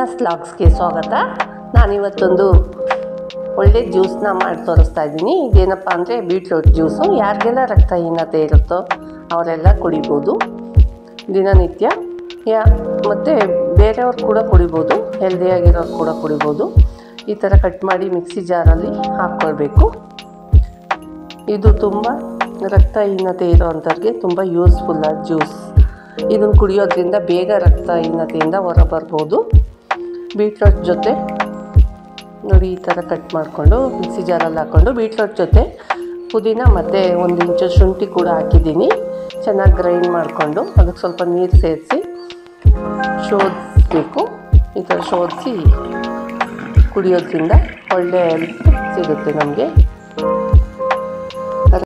ವೀಣಾಸ್ ವ್ಲಾಗ್ಸ್ಗೆ ಸ್ವಾಗತ. ನಾನಿವತ್ತೊಂದು ಒಳ್ಳೆ ಜ್ಯೂಸನ್ನ ಮಾಡಿ ತೋರಿಸ್ತಾ ಇದ್ದೀನಿ. ಇದೇನಪ್ಪ ಅಂದರೆ ಬೀಟ್ರೂಟ್ ಜ್ಯೂಸು. ಯಾರಿಗೆಲ್ಲ ರಕ್ತಹೀನತೆ ಇರುತ್ತೋ ಅವರೆಲ್ಲ ಕುಡಿಬೋದು ದಿನನಿತ್ಯ. ಮತ್ತು ಬೇರೆಯವ್ರು ಕೂಡ ಕುಡಿಬೋದು, ಹೆಲ್ದಿಯಾಗಿರೋರು ಕೂಡ ಕುಡಿಬೋದು. ಈ ಥರ ಕಟ್ ಮಾಡಿ ಮಿಕ್ಸಿ ಜಾರಲ್ಲಿ ಹಾಕ್ಕೊಳ್ಬೇಕು. ಇದು ತುಂಬ ರಕ್ತಹೀನತೆ ಇರೋವಂಥವ್ರಿಗೆ ತುಂಬ ಯೂಸ್ಫುಲ್ಲಾದ ಜ್ಯೂಸ್. ಇದನ್ನು ಕುಡಿಯೋದ್ರಿಂದ ಬೇಗ ರಕ್ತಹೀನತೆಯಿಂದ ಹೊರಬರ್ಬೋದು. ಬೀಟ್ರೂಟ್ ಜೊತೆ ನೋಡಿ ಈ ಥರ ಕಟ್ ಮಾಡಿಕೊಂಡು ಮಿಕ್ಸಿ ಜಾರಲ್ಲಿ ಹಾಕ್ಕೊಂಡು ಬೀಟ್ರೂಟ್ ಜೊತೆ ಪುದೀನ ಮತ್ತು 1 ಇಂಚು ಶುಂಠಿ ಕೂಡ ಹಾಕಿದ್ದೀನಿ. ಚೆನ್ನಾಗಿ ಗ್ರೈಂಡ್ ಮಾಡಿಕೊಂಡು ಅದಕ್ಕೆ ಸ್ವಲ್ಪ ನೀರು ಸೇರಿಸಿ ಶೋಧಿಸ್ಬೇಕು. ಈ ಥರ ಶೋಧಿಸಿ ಕುಡಿಯೋದ್ರಿಂದ ಒಳ್ಳೆಯ ಹೆಲ್ತ್ ಸಿಗುತ್ತೆ ನಮಗೆ.